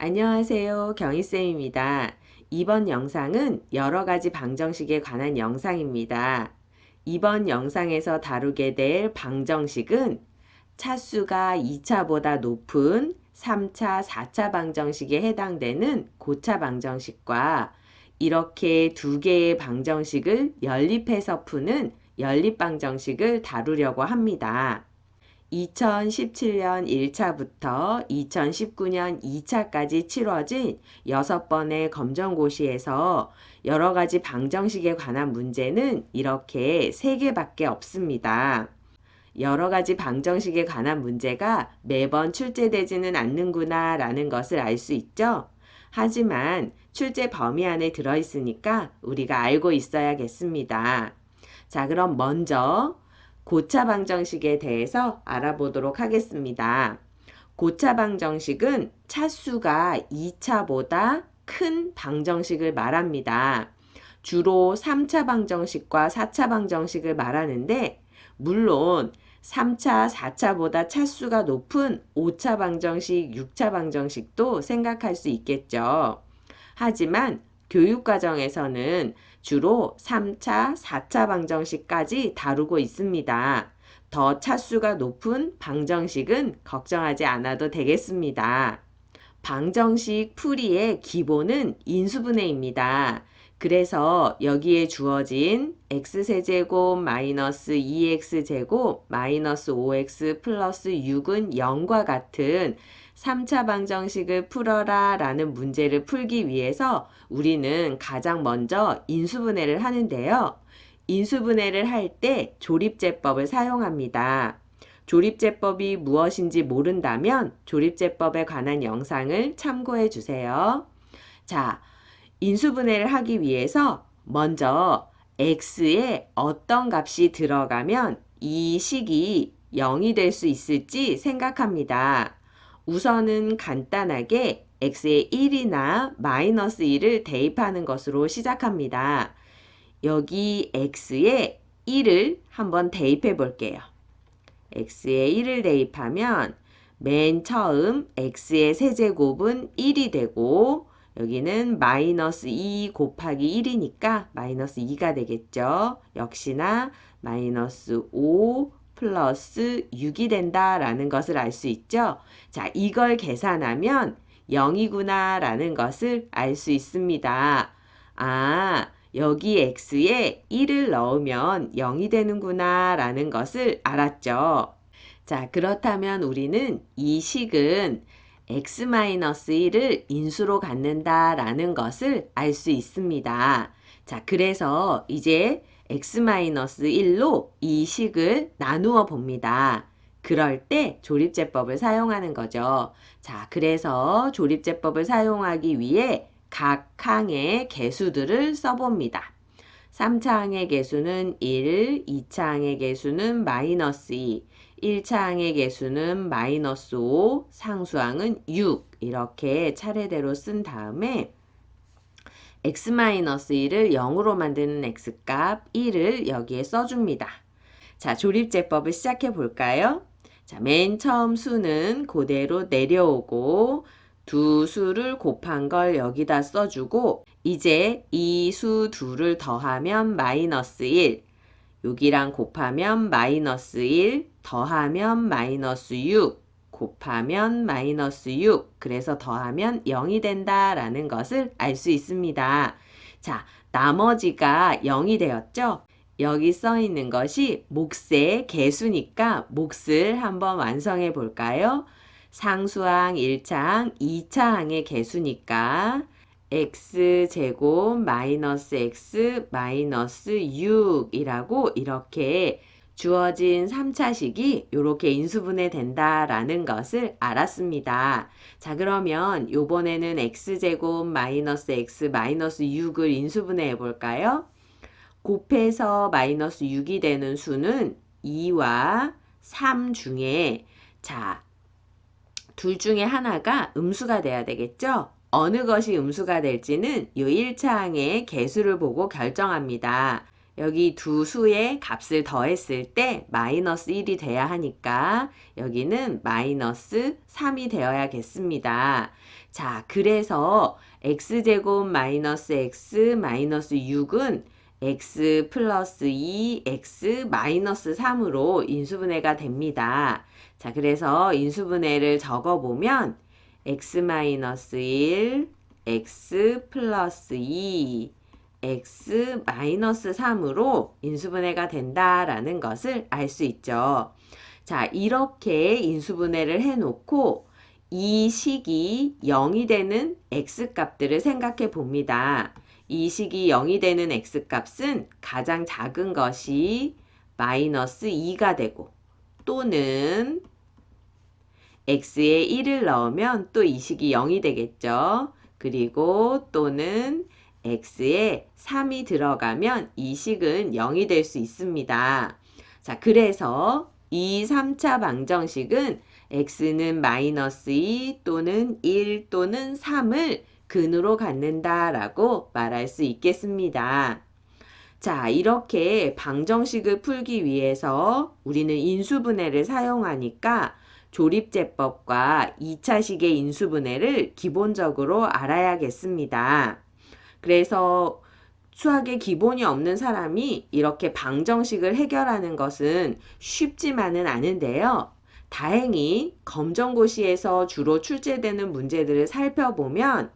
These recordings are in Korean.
안녕하세요. 경희쌤입니다. 이번 영상은 여러 가지 방정식에 관한 영상입니다. 이번 영상에서 다루게 될 방정식은 차수가 2차보다 높은 3차, 4차 방정식에 해당되는 고차 방정식과 이렇게 두 개의 방정식을 연립해서 푸는 연립 방정식을 다루려고 합니다. 2017년 1차부터 2019년 2차까지 치러진 6번의 검정고시에서 여러 가지 방정식에 관한 문제는 이렇게 3개밖에 없습니다. 여러 가지 방정식에 관한 문제가 매번 출제되지는 않는구나 라는 것을 알 수 있죠. 하지만 출제 범위 안에 들어있으니까 우리가 알고 있어야겠습니다. 자, 그럼 먼저 고차 방정식에 대해서 알아보도록 하겠습니다. 고차 방정식은 차수가 2차보다 큰 방정식을 말합니다. 주로 3차 방정식과 4차 방정식을 말하는데 물론 3차, 4차보다 차수가 높은 5차 방정식, 6차 방정식도 생각할 수 있겠죠. 하지만 교육과정에서는 주로 3차, 4차 방정식까지 다루고 있습니다. 더 차수가 높은 방정식은 걱정하지 않아도 되겠습니다. 방정식 풀이의 기본은 인수분해입니다. 그래서 여기에 주어진 x세제곱 마이너스 2x제곱 마이너스 5x 플러스 6은 0과 같은 3차 방정식을 풀어라 라는 문제를 풀기 위해서 우리는 가장 먼저 인수분해를 하는데요. 인수분해를 할 때 조립제법을 사용합니다. 조립제법이 무엇인지 모른다면 조립제법에 관한 영상을 참고해 주세요. 자, 인수분해를 하기 위해서 먼저 x에 어떤 값이 들어가면 이 식이 0이 될 수 있을지 생각합니다. 우선은 간단하게 x에 1이나 마이너스 1을 대입하는 것으로 시작합니다. 여기 x에 1을 한번 대입해 볼게요. x에 1을 대입하면 맨 처음 x의 세제곱은 1이 되고 여기는 마이너스 2 곱하기 1이니까 마이너스 2가 되겠죠. 역시나 마이너스 5 플러스 6이 된다라는 것을 알 수 있죠. 자, 이걸 계산하면 0이구나 라는 것을 알 수 있습니다. 아, 여기 x에 1을 넣으면 0이 되는구나 라는 것을 알았죠. 자, 그렇다면 우리는 이 식은 x-1을 인수로 갖는다 라는 것을 알 수 있습니다. 자, 그래서 이제 x-1로 이 식을 나누어 봅니다. 그럴 때 조립제법을 사용하는 거죠. 자, 그래서 조립제법을 사용하기 위해 각 항의 개수들을 써봅니다. 3차 항의 개수는 1, 2차 항의 개수는 마이너스 2, 1차 항의 개수는 마이너스 5, 상수항은 6 이렇게 차례대로 쓴 다음에 x-1을 0으로 만드는 x값 1을 여기에 써줍니다. 자, 조립제법을 시작해 볼까요? 자, 맨 처음 수는 그대로 내려오고 두 수를 곱한 걸 여기다 써주고 이제 이 수 둘을 더하면 마이너스 1 여기랑 곱하면 마이너스 1 더하면 마이너스 6 곱하면 마이너스 6 그래서 더하면 0이 된다라는 것을 알 수 있습니다. 자, 나머지가 0이 되었죠? 여기 써 있는 것이 몫의 개수니까 몫을 한번 완성해 볼까요? 상수항 1차항, 2차항의 개수니까 x제곱 마이너스 x 마이너스 6이라고 이렇게 주어진 3차식이 이렇게 인수분해 된다라는 것을 알았습니다. 자, 그러면 요번에는 x제곱 마이너스 x 마이너스 6을 인수분해 해볼까요? 곱해서 마이너스 6이 되는 수는 2와 3 중에 자, 둘 중에 하나가 음수가 돼야 되겠죠? 어느 것이 음수가 될지는 이 1차항의 개수를 보고 결정합니다. 여기 두 수의 값을 더했을 때 마이너스 1이 돼야 하니까 여기는 마이너스 3이 되어야겠습니다. 자, 그래서 x제곱 마이너스 x 마이너스 6은 x 플러스 2, x 마이너스 3으로 인수분해가 됩니다. 자, 그래서 인수분해를 적어보면 x 마이너스 1, x 플러스 2, x 마이너스 3으로 인수분해가 된다라는 것을 알 수 있죠. 자, 이렇게 인수분해를 해놓고 이 식이 0이 되는 x값들을 생각해 봅니다. 이 식이 0이 되는 x값은 가장 작은 것이 마이너스 2가 되고 또는 x에 1을 넣으면 또 이 식이 0이 되겠죠. 그리고 또는 x에 3이 들어가면 이 식은 0이 될 수 있습니다. 자, 그래서 이 3차 방정식은 x는 마이너스 2 또는 1 또는 3을 근으로 갖는다라고 말할 수 있겠습니다. 자, 이렇게 방정식을 풀기 위해서 우리는 인수분해를 사용하니까 조립제법과 2차식의 인수분해를 기본적으로 알아야겠습니다. 그래서 수학의 기본이 없는 사람이 이렇게 방정식을 해결하는 것은 쉽지만은 않은데요. 다행히 검정고시에서 주로 출제되는 문제들을 살펴보면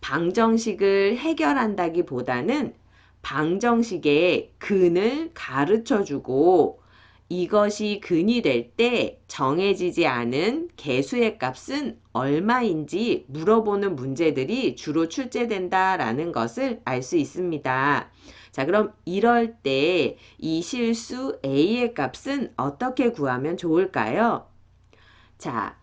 방정식을 해결한다기보다는 방정식의 근을 가르쳐주고 이것이 근이 될 때 정해지지 않은 개수의 값은 얼마인지 물어보는 문제들이 주로 출제된다라는 것을 알 수 있습니다. 자, 그럼 이럴 때 이 실수 a의 값은 어떻게 구하면 좋을까요? 자,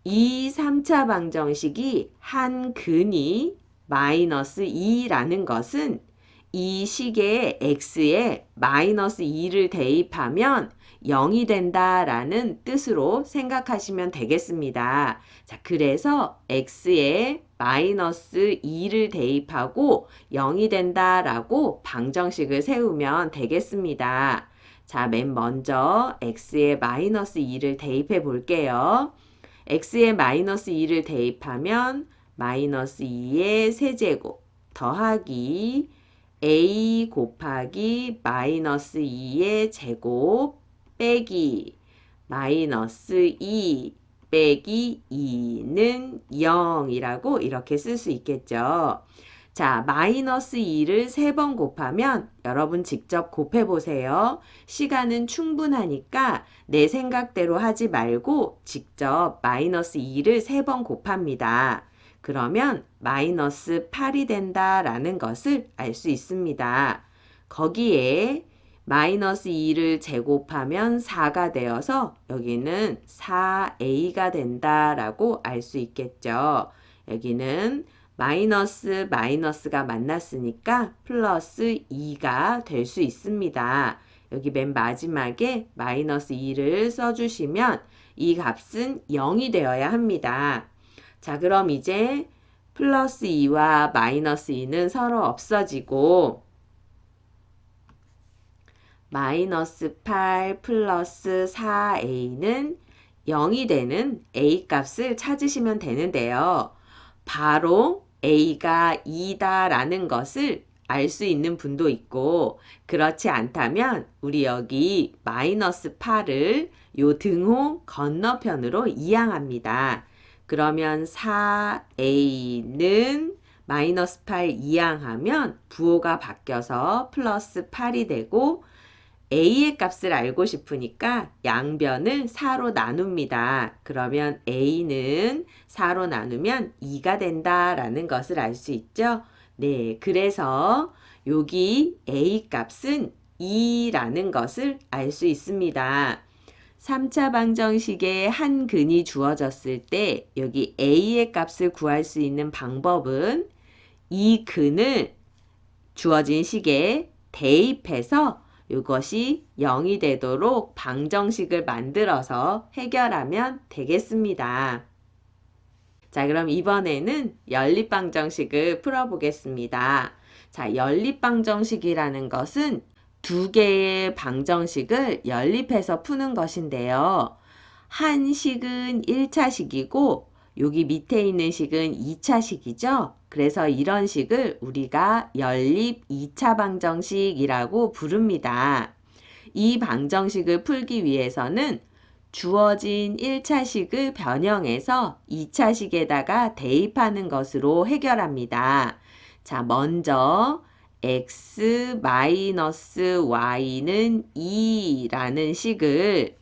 이 3차 방정식이 한 근이 마이너스 2라는 것은 이 식의 x에 마이너스 2를 대입하면 0이 된다라는 뜻으로 생각하시면 되겠습니다. 자, 그래서 x에 마이너스 2를 대입하고 0이 된다라고 방정식을 세우면 되겠습니다. 자, 맨 먼저 x에 마이너스 2를 대입해 볼게요. x에 마이너스 2를 대입하면 마이너스 2의 세제곱 더하기 a 곱하기 마이너스 2의 제곱 빼기 마이너스 2 빼기 2는 0이라고 이렇게 쓸 수 있겠죠. 자, 마이너스 2를 3번 곱하면 여러분 직접 곱해보세요. 시간은 충분하니까 내 생각대로 하지 말고 직접 마이너스 2를 3번 곱합니다. 그러면 마이너스 8이 된다라는 것을 알 수 있습니다. 거기에 마이너스 2를 제곱하면 4가 되어서 여기는 4a가 된다라고 알 수 있겠죠. 여기는 마이너스 마이너스가 만났으니까 플러스 2가 될 수 있습니다. 여기 맨 마지막에 마이너스 2를 써주시면 이 값은 0이 되어야 합니다. 자, 그럼 이제 플러스 2와 마이너스 2는 서로 없어지고 마이너스 8 플러스 4a는 0이 되는 a 값을 찾으시면 되는데요. 바로 a가 2다라는 것을 알 수 있는 분도 있고 그렇지 않다면 우리 여기 마이너스 8을 요 등호 건너편으로 이항합니다. 그러면 4a는 마이너스 8 이항하면 부호가 바뀌어서 플러스 8이 되고 a의 값을 알고 싶으니까 양변을 4로 나눕니다. 그러면 a는 4로 나누면 2가 된다라는 것을 알 수 있죠. 네, 그래서 여기 a 값은 2라는 것을 알 수 있습니다. 3차 방정식에 한 근이 주어졌을 때 여기 a의 값을 구할 수 있는 방법은 이 근을 주어진 식에 대입해서 이것이 0이 되도록 방정식을 만들어서 해결하면 되겠습니다. 자, 그럼 이번에는 연립방정식을 풀어보겠습니다. 자, 연립방정식이라는 것은 두 개의 방정식을 연립해서 푸는 것인데요. 한 식은 1차식이고 여기 밑에 있는 식은 2차식이죠. 그래서 이런 식을 우리가 연립 2차 방정식이라고 부릅니다. 이 방정식을 풀기 위해서는 주어진 1차식을 변형해서 2차식에다가 대입하는 것으로 해결합니다. 자, 먼저 x y는 2라는 식을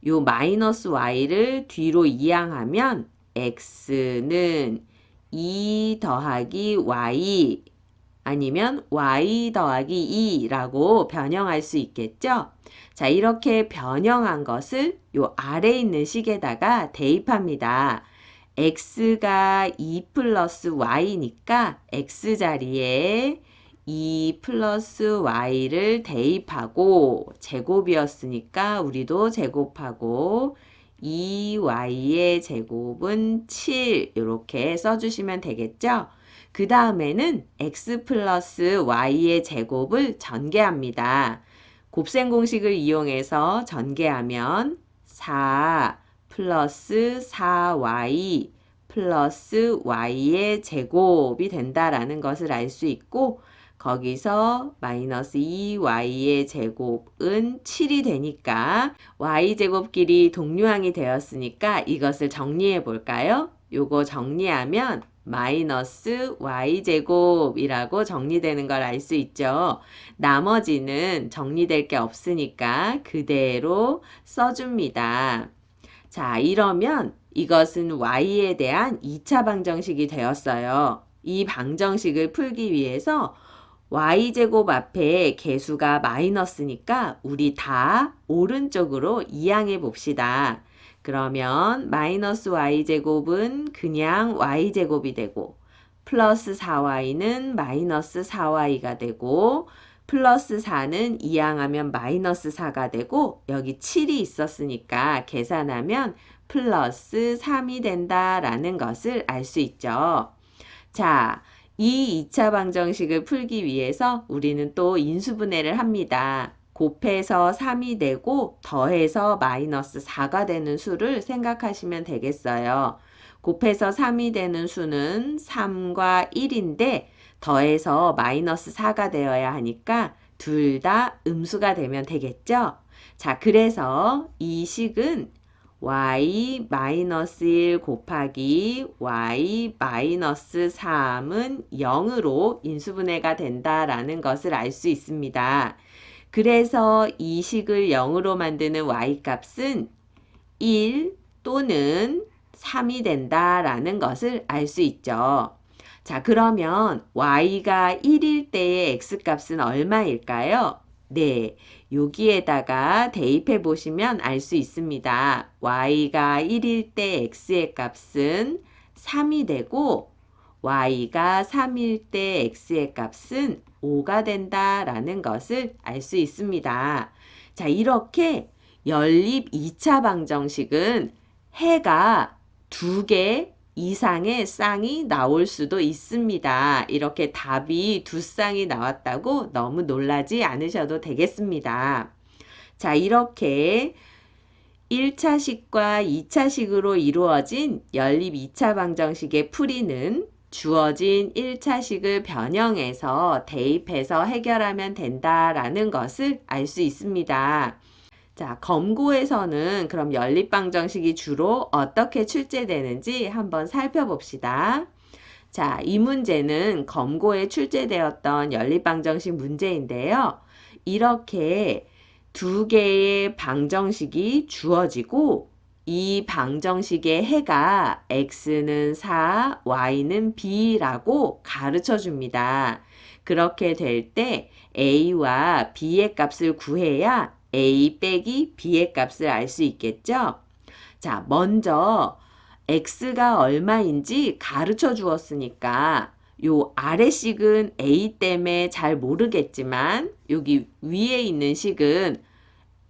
요 마이너스 y를 뒤로 이항하면 x는 2 더하기 y 아니면 y 더하기 2라고 변형할 수 있겠죠? 자, 이렇게 변형한 것을 요 아래 있는 식에다가 대입합니다. x가 2 플러스 y니까 x 자리에 2 플러스 y를 대입하고 제곱이었으니까 우리도 제곱하고 2y의 제곱은 7 이렇게 써주시면 되겠죠? 그 다음에는 x 플러스 y의 제곱을 전개합니다. 곱셈 공식을 이용해서 전개하면 4 플러스 4y 플러스 y의 제곱이 된다라는 것을 알 수 있고 거기서 마이너스 2y의 제곱은 7이 되니까 y제곱끼리 동류항이 되었으니까 이것을 정리해 볼까요? 요거 정리하면 마이너스 y제곱이라고 정리되는 걸 알 수 있죠. 나머지는 정리될 게 없으니까 그대로 써줍니다. 자, 이러면 이것은 y에 대한 2차 방정식이 되었어요. 이 방정식을 풀기 위해서 y제곱 앞에 개수가 마이너스니까 우리 다 오른쪽으로 이항해 봅시다. 그러면 마이너스 y제곱은 그냥 y제곱이 되고 플러스 4y는 마이너스 4y가 되고 플러스 4는 이항하면 마이너스 4가 되고 여기 7이 있었으니까 계산하면 플러스 3이 된다라는 것을 알 수 있죠. 자, 이 2차 방정식을 풀기 위해서 우리는 또 인수분해를 합니다. 곱해서 3이 되고 더해서 마이너스 4가 되는 수를 생각하시면 되겠어요. 곱해서 3이 되는 수는 3과 1인데 더해서 마이너스 4가 되어야 하니까 둘 다 음수가 되면 되겠죠? 자, 그래서 이 식은 y-1 곱하기 y-3은 0으로 인수분해가 된다라는 것을 알 수 있습니다. 그래서 이 식을 0으로 만드는 y값은 1 또는 3이 된다라는 것을 알 수 있죠. 자, 그러면 y가 1일 때의 x값은 얼마일까요? 네, 여기에다가 대입해 보시면 알 수 있습니다. y가 1일 때 x의 값은 3이 되고 y가 3일 때 x의 값은 5가 된다라는 것을 알 수 있습니다. 자, 이렇게 연립 2차 방정식은 해가 2개 이상의 쌍이 나올 수도 있습니다. 이렇게 답이 2쌍이 나왔다고 너무 놀라지 않으셔도 되겠습니다. 자, 이렇게 1차식과 2차식으로 이루어진 연립 2차 방정식의 풀이는 주어진 1차식을 변형해서 대입해서 해결하면 된다라는 것을 알 수 있습니다. 자, 검고에서는 그럼 연립방정식이 주로 어떻게 출제되는지 한번 살펴봅시다. 자, 이 문제는 검고에 출제되었던 연립방정식 문제인데요. 이렇게 두 개의 방정식이 주어지고 이 방정식의 해가 x는 4, y는 b라고 가르쳐 줍니다. 그렇게 될 때 a와 b의 값을 구해야 a 빼기 b의 값을 알 수 있겠죠? 자, 먼저 x가 얼마인지 가르쳐 주었으니까 요 아래 식은 a 때문에 잘 모르겠지만 여기 위에 있는 식은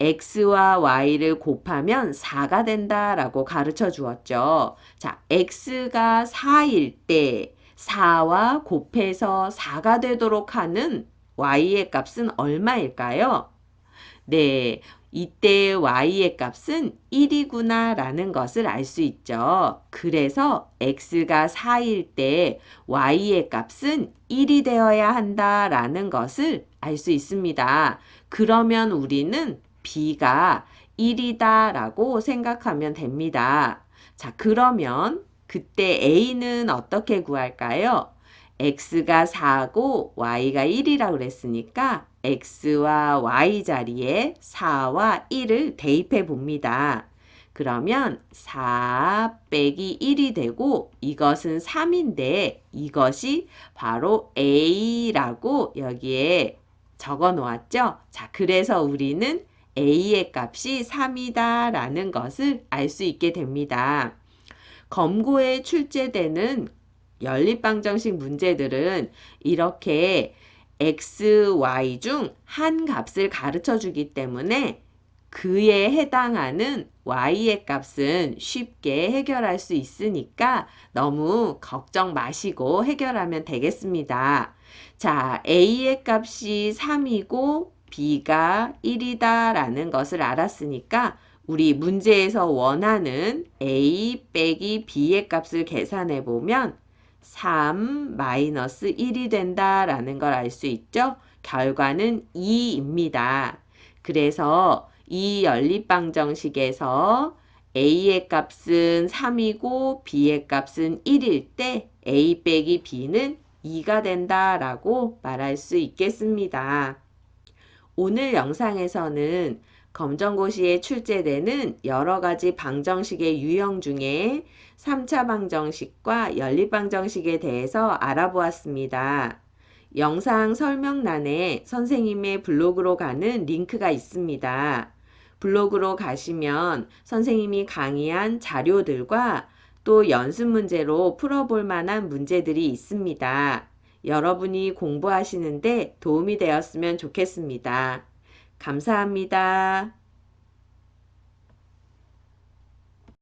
x와 y를 곱하면 4가 된다라고 가르쳐 주었죠. 자, x가 4일 때 4와 곱해서 4가 되도록 하는 y의 값은 얼마일까요? 네, 이때 y의 값은 1이구나 라는 것을 알 수 있죠. 그래서 x가 4일 때 y의 값은 1이 되어야 한다 라는 것을 알 수 있습니다. 그러면 우리는 b가 1이다 라고 생각하면 됩니다. 자, 그러면 그때 a는 어떻게 구할까요? x가 4고 y가 1이라고 그랬으니까 x와 y 자리에 4와 1을 대입해 봅니다. 그러면 4 빼기 1이 되고 이것은 3인데 이것이 바로 a라고 여기에 적어 놓았죠. 자, 그래서 우리는 a의 값이 3이다 라는 것을 알 수 있게 됩니다. 검고에 출제되는 연립방정식 문제들은 이렇게 x, y 중 한 값을 가르쳐 주기 때문에 그에 해당하는 y의 값은 쉽게 해결할 수 있으니까 너무 걱정 마시고 해결하면 되겠습니다. 자, a의 값이 3이고 b가 1이다 라는 것을 알았으니까 우리 문제에서 원하는 a 빼기 b의 값을 계산해 보면 3 마이너스 1이 된다라는 걸 알 수 있죠? 결과는 2입니다. 그래서 이 연립방정식에서 a의 값은 3이고 b의 값은 1일 때 a 빼기 b는 2가 된다라고 말할 수 있겠습니다. 오늘 영상에서는 검정고시에 출제되는 여러 가지 방정식의 유형 중에 3차 방정식과 연립방정식에 대해서 알아보았습니다. 영상 설명란에 선생님의 블로그로 가는 링크가 있습니다. 블로그로 가시면 선생님이 강의한 자료들과 또 연습 문제로 풀어볼 만한 문제들이 있습니다. 여러분이 공부하시는데 도움이 되었으면 좋겠습니다. 감사합니다.